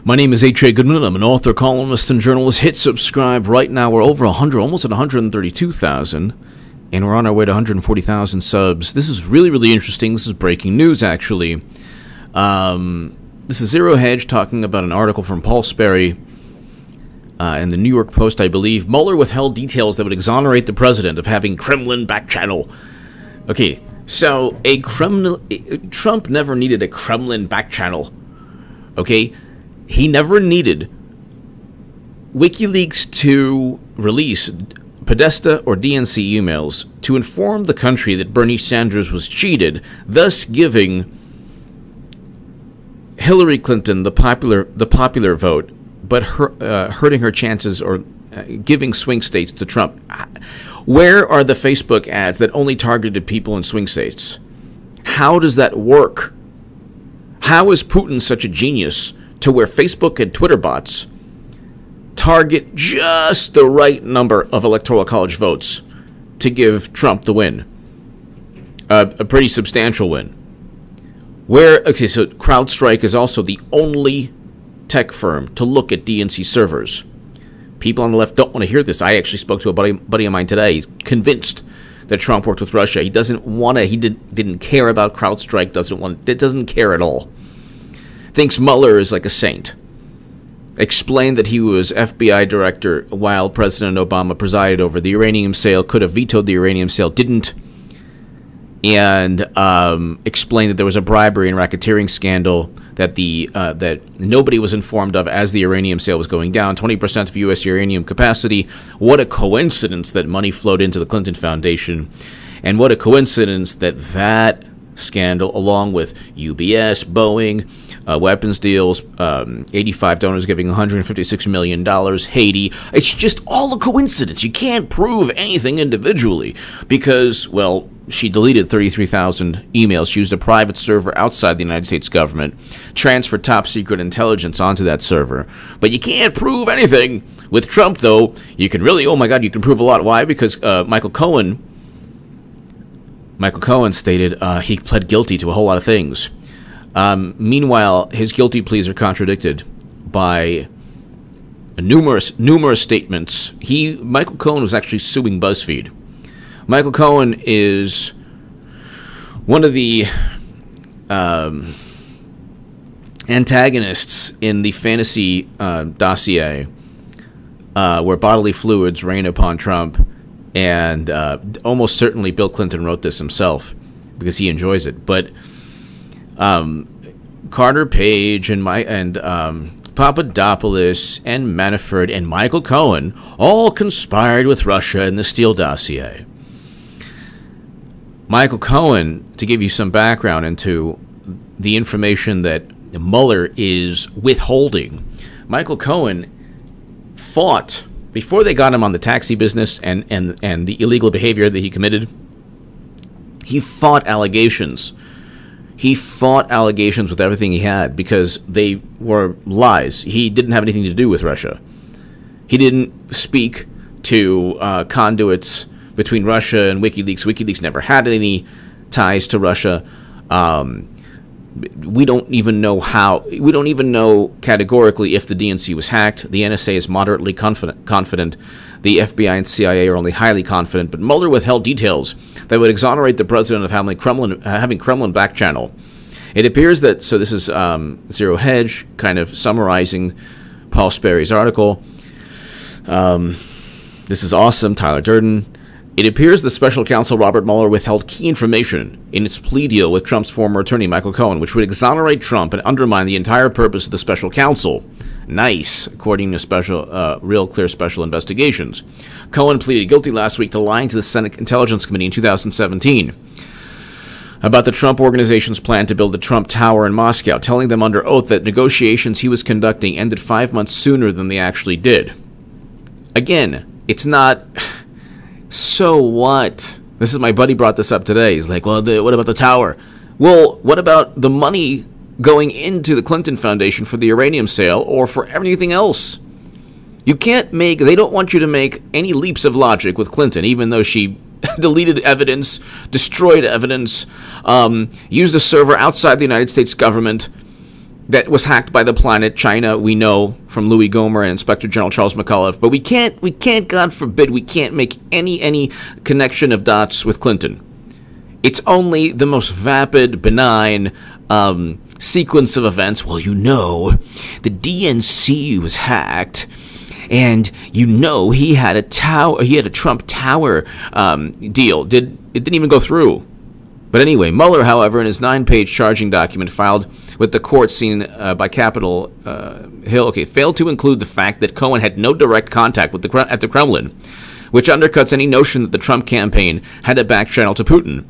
My name is H.A. Goodman. I'm an author, columnist, and journalist. Hit subscribe right now. We're over 100, almost at 132,000, and we're on our way to 140,000 subs. This is really, really interesting. This is breaking news, actually. This is Zero Hedge talking about an article from Paul Sperry in the New York Post, I believe. Mueller withheld details that would exonerate the president of having Kremlin backchannel. Okay, so Trump never needed a Kremlin backchannel. Okay? He never needed WikiLeaks to release Podesta or DNC emails to inform the country that Bernie Sanders was cheated, thus giving Hillary Clinton the popular vote, but hurting her chances or giving swing states to Trump. Where are the Facebook ads that only targeted people in swing states? How does that work? How is Putin such a genius to where Facebook and Twitter bots target just the right number of electoral college votes to give Trump the win? A pretty substantial win. Okay, so CrowdStrike is also the only tech firm to look at DNC servers. People on the left don't want to hear this. I actually spoke to a buddy of mine today. He's convinced that Trump worked with Russia. He doesn't want to. He didn't care about CrowdStrike. Doesn't care at all. Thinks Mueller is like a saint. Explained that he was FBI director while President Obama presided over the uranium sale. Could have vetoed the uranium sale. Didn't. And explained that there was a bribery and racketeering scandal that that nobody was informed of as the uranium sale was going down. 20% of U.S. uranium capacity. What a coincidence that money flowed into the Clinton Foundation, and what a coincidence that scandal, along with UBS, Boeing, weapons deals, 85 donors giving $156 million, Haiti. It's just all a coincidence. You can't prove anything individually because, well, she deleted 33,000 emails. She used a private server outside the United States government, transferred top-secret intelligence onto that server. But you can't prove anything. With Trump, though, you can really, oh my God, you can prove a lot. Why? Because Michael Cohen stated he pled guilty to a whole lot of things. Meanwhile, his guilty pleas are contradicted by numerous statements. Michael Cohen was actually suing BuzzFeed. Michael Cohen is one of the antagonists in the fantasy dossier where bodily fluids rain upon Trump, and almost certainly Bill Clinton wrote this himself because he enjoys it. But Carter Page and Papadopoulos and Manafort and Michael Cohen all conspired with Russia in the Steele dossier. Michael Cohen, to give you some background into the information that Mueller is withholding, Michael Cohen fought, before they got him on the taxi business and the illegal behavior that he committed, he fought allegations. He fought allegations with everything he had because they were lies. He didn't have anything to do with Russia. He didn't speak to conduits between Russia and WikiLeaks. WikiLeaks never had any ties to Russia. We don't even know categorically if the DNC was hacked. The NSA is moderately confident. The FBI and CIA are only highly confident. But Mueller withheld details that would exonerate the president of having Kremlin backchannel. It appears that, so this is Zero Hedge kind of summarizing Paul Sperry's article. This is awesome, Tyler Durden. It appears that Special Counsel Robert Mueller withheld key information in its plea deal with Trump's former attorney, Michael Cohen, which would exonerate Trump and undermine the entire purpose of the Special Counsel. Nice, according to Real Clear Special Investigations. Cohen pleaded guilty last week to lying to the Senate Intelligence Committee in 2017 about the Trump Organization's plan to build the Trump Tower in Moscow, telling them under oath that negotiations he was conducting ended 5 months sooner than they actually did. Again, it's not... So what? This is my buddy brought this up today. He's like, well, what about the tower? Well, what about the money going into the Clinton Foundation for the uranium sale or for everything else? You can't they don't want you to make any leaps of logic with Clinton, even though she deleted evidence, destroyed evidence, used a server outside the United States government, that was hacked by the planet China, we know from Louis Gohmert and Inspector General Charles McAuliffe, but we can't, God forbid, we can't make any connection of dots with Clinton. It's only the most vapid, benign sequence of events. Well, you know, the DNC was hacked, and you know he had a Trump Tower deal. It didn't even go through. But anyway, Mueller, however, in his 9-page charging document filed with the court seen by Capitol Hill, failed to include the fact that Cohen had no direct contact with at the Kremlin, which undercuts any notion that the Trump campaign had a back channel to Putin.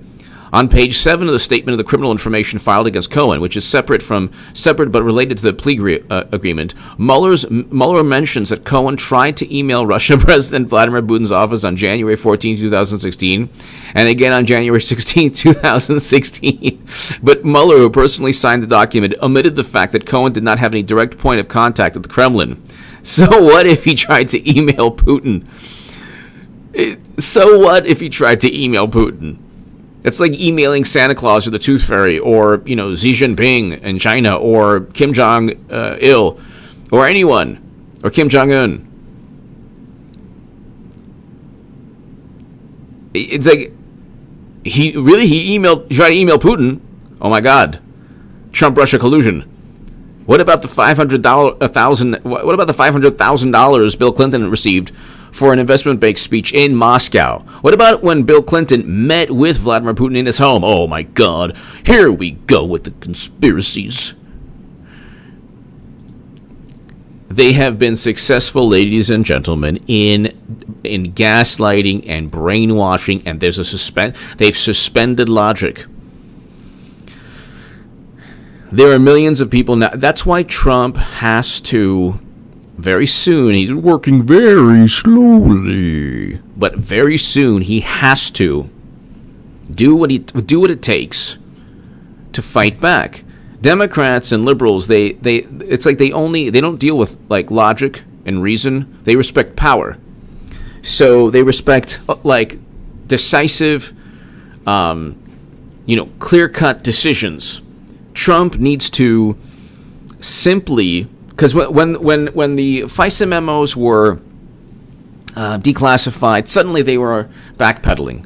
On page 7 of the statement of the criminal information filed against Cohen, which is separate but related to the plea agreement, Mueller mentions that Cohen tried to email Russian President Vladimir Putin's office on January 14, 2016, and again on January 16, 2016. But Mueller, who personally signed the document, omitted the fact that Cohen did not have any direct point of contact at the Kremlin. So what if he tried to email Putin? It's like emailing Santa Claus or the Tooth Fairy, or, Xi Jinping in China, or Kim Jong-il, or anyone, or Kim Jong-un. It's like he tried to email Putin. Oh my God, Trump-Russia collusion. What about the $500,000 Bill Clinton received for an investment-based speech in Moscow? What about when Bill Clinton met with Vladimir Putin in his home? Oh my God, here we go with the conspiracies. They have been successful, ladies and gentlemen, in gaslighting and brainwashing, and they've suspended logic. There are millions of people now. That's why Trump has to, very soon, he's working very slowly, but very soon he has to do what it takes to fight back. Democrats and liberals, they don't deal with like logic and reason. They respect power. So they respect like decisive, clear-cut decisions. Trump needs to simply, because when the FISA memos were declassified, suddenly they were backpedaling.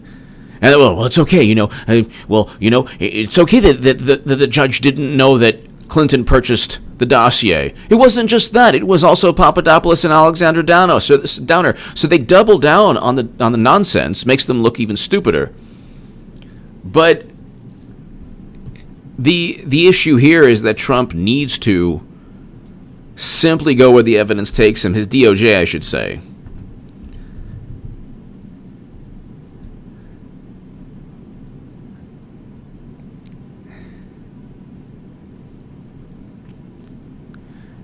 And well, it's okay, it's okay that the judge didn't know that Clinton purchased the dossier. It wasn't just that; it was also Papadopoulos and Alexander Downer. So they double down on the nonsense, makes them look even stupider. But the issue here is that Trump needs to simply go where the evidence takes him. His DOJ, I should say.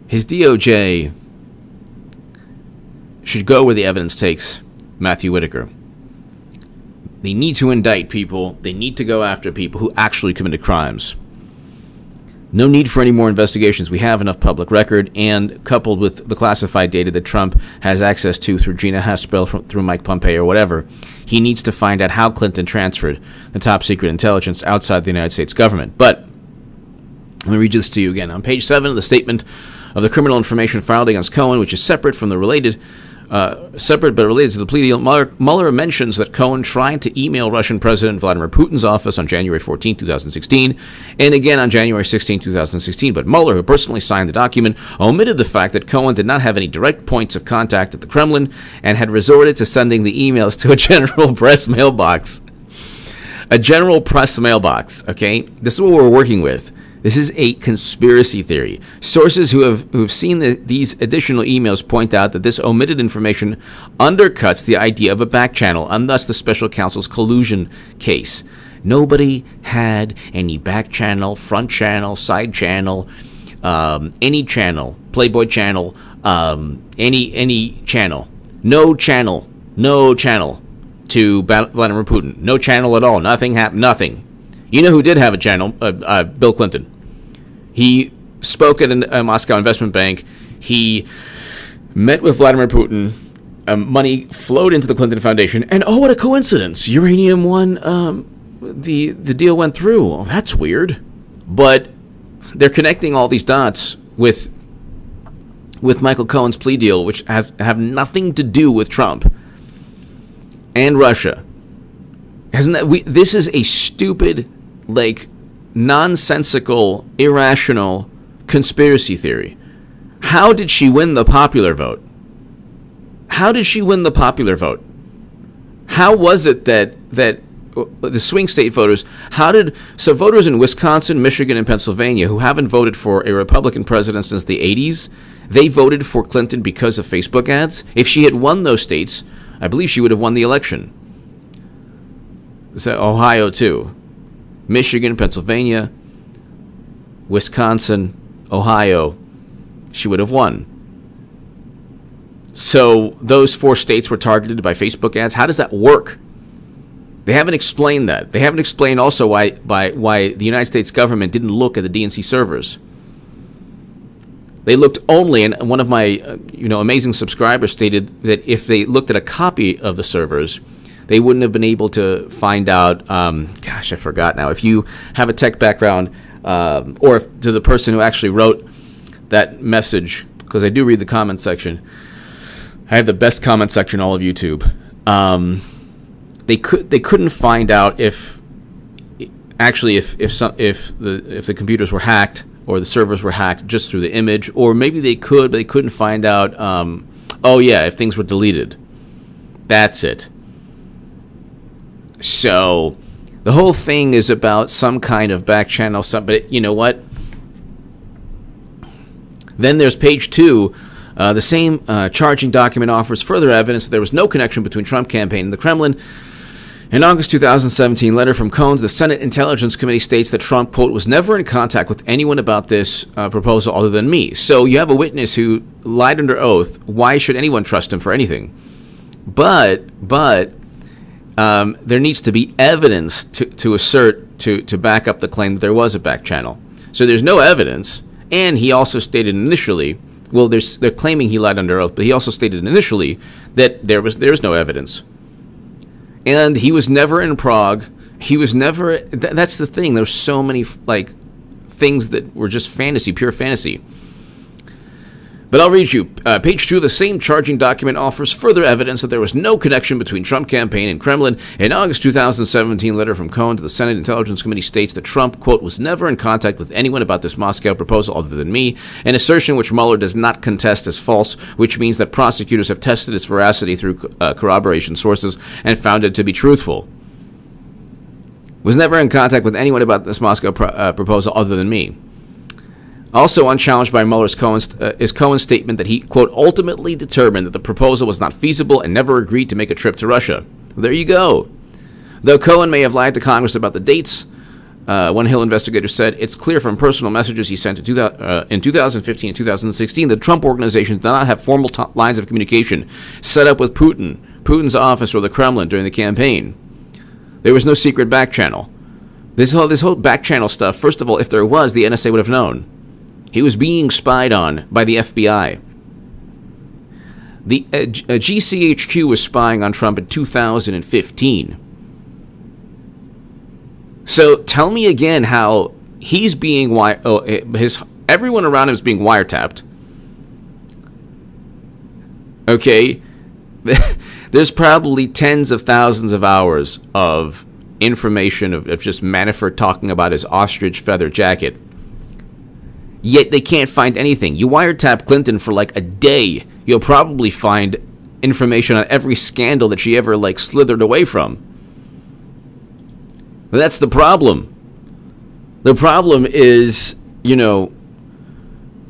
His DOJ should go where the evidence takes Matthew Whitaker. They need to indict people. They need to go after people who actually committed crimes. No need for any more investigations. We have enough public record, and coupled with the classified data that Trump has access to through Gina Haspel, through Mike Pompeo, or whatever, he needs to find out how Clinton transferred the top secret intelligence outside the United States government. But let me read this to you again. On page 7 of the statement of the criminal information filed against Cohen, which is separate but related to the plea deal, Mueller mentions that Cohen tried to email Russian President Vladimir Putin's office on January 14, 2016, and again on January 16, 2016. But Mueller, who personally signed the document, omitted the fact that Cohen did not have any direct points of contact at the Kremlin and had resorted to sending the emails to a general press mailbox. A general press mailbox, okay? This is what we're working with. This is a conspiracy theory. Sources who have seen these additional emails point out that this omitted information undercuts the idea of a back channel, and thus the special counsel's collusion case. Nobody had any back channel, front channel, side channel, any channel, Playboy channel, any channel. No channel to Vladimir Putin. No channel at all. Nothing happened. Nothing. You know who did have a channel? Bill Clinton. He spoke at a Moscow investment bank. He met with Vladimir Putin. Money flowed into the Clinton Foundation. And oh, what a coincidence. Uranium won. The deal went through. Oh, that's weird. But they're connecting all these dots with Michael Cohen's plea deal, which have nothing to do with Trump and Russia. This is a stupid, like, nonsensical, irrational conspiracy theory. How did she win the popular vote? How did she win the popular vote? How was it that the swing state voters, so voters in Wisconsin, Michigan, and Pennsylvania who haven't voted for a Republican president since the 80s, they voted for Clinton because of Facebook ads? If she had won those states, I believe she would have won the election. So Ohio too. Michigan, Pennsylvania, Wisconsin, Ohio, she would have won. So those 4 states were targeted by Facebook ads. How does that work? They haven't explained that. They haven't explained also why the United States government didn't look at the DNC servers. They looked only, and one of my amazing subscribers stated that if they looked at a copy of the servers, they wouldn't have been able to find out. Gosh, I forgot now. If you have a tech background, or to the person who actually wrote that message, because I do read the comment section. I have the best comment section in all of YouTube. They couldn't find out if the computers were hacked or the servers were hacked just through the image, or maybe they could, but they couldn't find out. If things were deleted. That's it. So the whole thing is about some kind of back channel. But you know what? Then there's page 2. The same charging document offers further evidence that there was no connection between Trump campaign and the Kremlin. An August 2017 letter from Cohen to the Senate Intelligence Committee states that Trump, quote, was never in contact with anyone about this proposal other than me. So you have a witness who lied under oath. Why should anyone trust him for anything? But there needs to be evidence to back up the claim that there was a back channel. So there's no evidence, and he also stated initially, well, they're claiming he lied under oath, but he also stated initially that there was no evidence. And he was never in Prague. He was never. That's the thing. There's so many things that were just fantasy, pure fantasy. But I'll read you. Page 2 of the same charging document offers further evidence that there was no connection between Trump campaign and Kremlin. An August 2017 letter from Cohen to the Senate Intelligence Committee states that Trump, quote, was never in contact with anyone about this Moscow proposal other than me, an assertion which Mueller does not contest as false, which means that prosecutors have tested its veracity through corroboration sources and found it to be truthful. Was never in contact with anyone about this Moscow proposal other than me. Also unchallenged by Mueller's is Cohen's statement that he, quote, ultimately determined that the proposal was not feasible and never agreed to make a trip to Russia. Well, there you go. Though Cohen may have lied to Congress about the dates, one Hill investigator said, it's clear from personal messages he sent in 2015 and 2016 that the Trump organization did not have formal lines of communication set up with Putin's office, or the Kremlin during the campaign. There was no secret back channel. This whole back channel stuff, first of all, if there was, the NSA would have known. He was being spied on by the FBI. The GCHQ was spying on Trump in 2015. So tell me again how he's being everyone around him is being wiretapped. Okay, there's probably tens of thousands of hours of information of just Manafort talking about his ostrich feather jacket. Yet they can't find anything. You wiretap Clinton for like a day, you'll probably find information on every scandal that she ever slithered away from. But that's the problem. The problem is,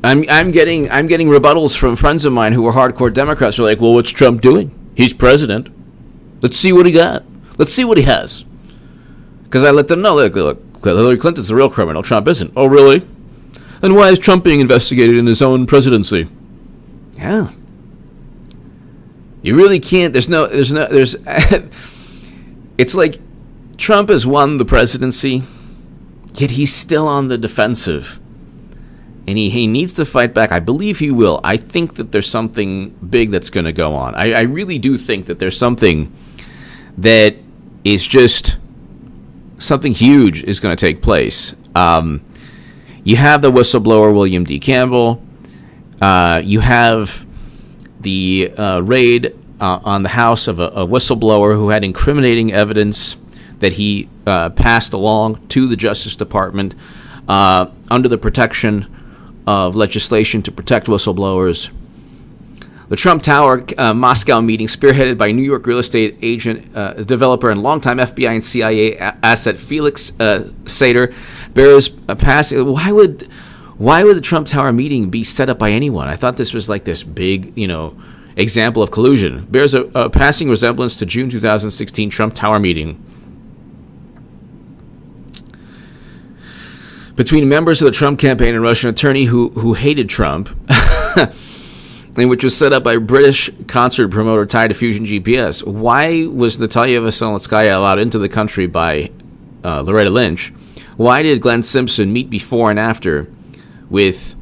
I'm getting rebuttals from friends of mine who are hardcore Democrats who are like, well, what's Trump doing? He's president. Let's see what he got. Let's see what he has. Because I let them know, look, Hillary Clinton's the real criminal. Trump isn't. Oh, really? Then why is Trump being investigated in his own presidency? Yeah. You really can't. There's it's like Trump has won the presidency, yet he's still on the defensive. And he needs to fight back. I believe he will. I think that there's something big that's going to go on. I really do think that there's something that is just something huge is going to take place. You have the whistleblower William D. Campbell. You have the raid on the house of a whistleblower who had incriminating evidence that he passed along to the Justice Department under the protection of legislation to protect whistleblowers. The Trump Tower Moscow meeting, spearheaded by New York real estate agent, developer, and longtime FBI and CIA asset Felix Sater, bears a passing. Why would the Trump Tower meeting be set up by anyone? I thought this was like this big, example of collusion. Bears a passing resemblance to June 2016 Trump Tower meeting between members of the Trump campaign and Russian attorney who hated Trump. Which was set up by British concert promoter tied to Fusion GPS. Why was Natalia Veselnitskaya allowed into the country by Loretta Lynch? Why did Glenn Simpson meet before and after with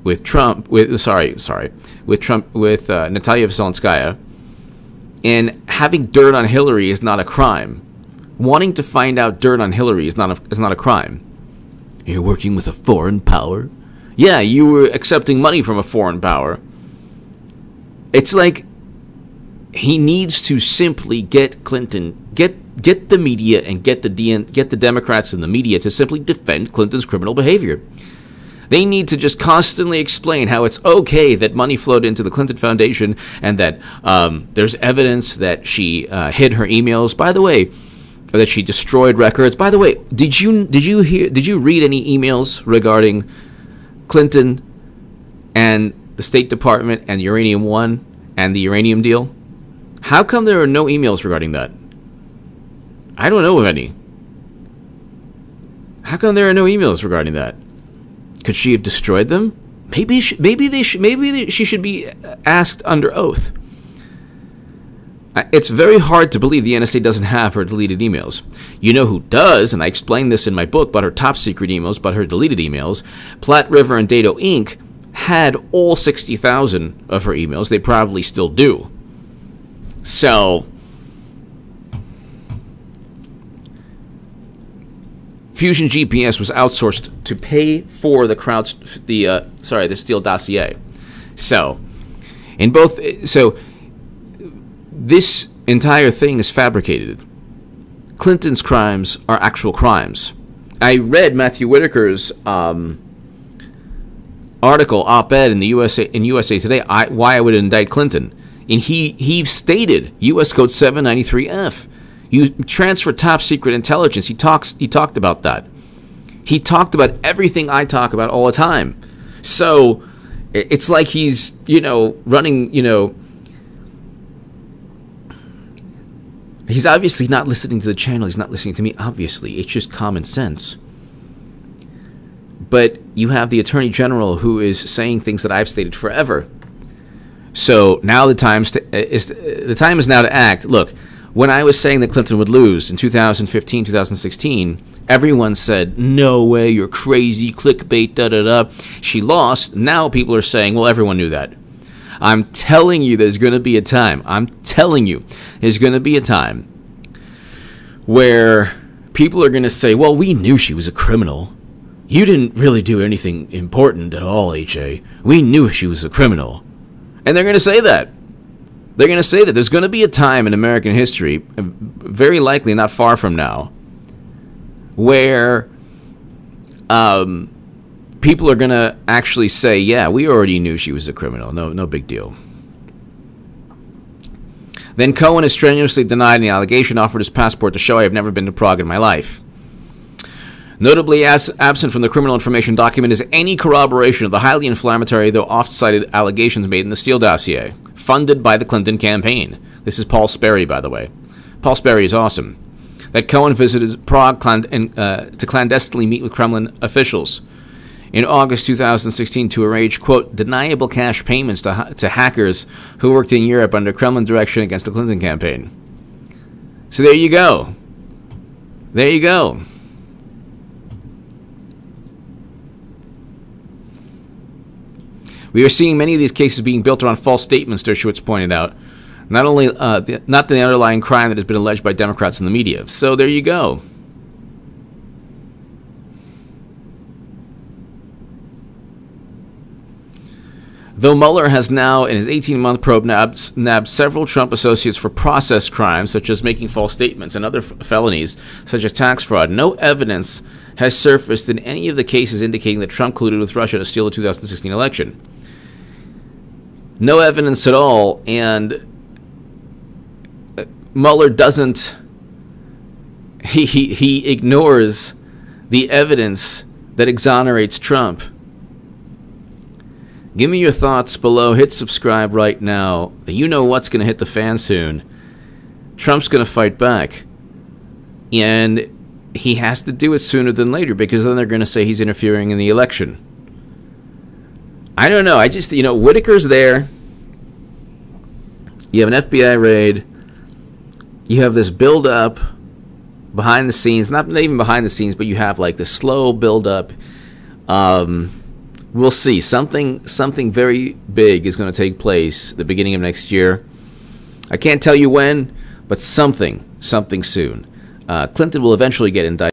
Natalia Veselnitskaya? And having dirt on Hillary is not a crime. Wanting to find out dirt on Hillary is not a crime. You're working with a foreign power? Yeah, you were accepting money from a foreign power. It's like he needs to simply get Clinton, get the media and get the Democrats and the media to simply defend Clinton's criminal behavior. They need to just constantly explain how it's okay that money flowed into the Clinton Foundation and that there's evidence that she hid her emails. By the way, or that she destroyed records. By the way, did you read any emails regarding Clinton and the State Department and Uranium One and the uranium deal? How come there are no emails regarding that? I don't know of any. How come there are no emails regarding that? Could she have destroyed them? Maybe she should be asked under oath. It's very hard to believe the NSA doesn't have her deleted emails. You know who does, and I explained this in my book about her top secret emails, but her deleted emails. Platte River and Dado Inc. had all 60,000 of her emails. They probably still do. So, Fusion GPS was outsourced to pay for the Steele dossier. So, this entire thing is fabricated. Clinton's crimes are actual crimes. I read Matthew Whitaker's article, op-ed in the USA Today, why I would indict Clinton. And he stated U.S. Code 793F. You transfer top secret intelligence. He talked about that. He talked about everything I talk about all the time. So it's like he's running. He's obviously not listening to the channel. He's not listening to me. Obviously, it's just common sense. But you have the Attorney General who is saying things that I've stated forever. So now the time is now to act. Look, when I was saying that Clinton would lose in 2015, 2016, everyone said, "No way, you're crazy, clickbait, da-da-da." She lost. Now people are saying, well, everyone knew that. I'm telling you there's going to be a time. I'm telling you there's going to be a time where people are going to say, well, we knew she was a criminal. You didn't really do anything important at all, H.A. We knew she was a criminal. And they're going to say that. They're going to say that. There's going to be a time in American history, very likely not far from now, where people are going to actually say, yeah, we already knew she was a criminal. No big deal. Then Cohen has strenuously denied the allegation, offered his passport to show I have never been to Prague in my life. Notably absent from the criminal information document is any corroboration of the highly inflammatory, though oft-cited, allegations made in the Steele dossier, funded by the Clinton campaign. This is Paul Sperry, by the way. Paul Sperry is awesome. That Cohen visited Prague to clandestinely meet with Kremlin officials in August 2016 to arrange, quote, deniable cash payments to hackers who worked in Europe under Kremlin direction against the Clinton campaign. So there you go. There you go. We are seeing many of these cases being built around false statements, Dershowitz pointed out. Not the underlying crime that has been alleged by Democrats in the media. So there you go. Though Mueller has now, in his 18-month probe, nabbed several Trump associates for process crimes, such as making false statements, and other felonies, such as tax fraud, no evidence has surfaced in any of the cases indicating that Trump colluded with Russia to steal the 2016 election. No evidence at all, and Mueller doesn't... He ignores the evidence that exonerates Trump. Give me your thoughts below. Hit subscribe right now. You know what's going to hit the fan soon. Trump's going to fight back. And he has to do it sooner than later, because then they're going to say he's interfering in the election. I don't know. I just, Whitaker's there. You have an FBI raid. You have this build-up behind the scenes. Not even behind the scenes, but you have like this slow build-up. We'll see. Something very big is going to take place at the beginning of next year. I can't tell you when, but something soon. Clinton will eventually get indicted.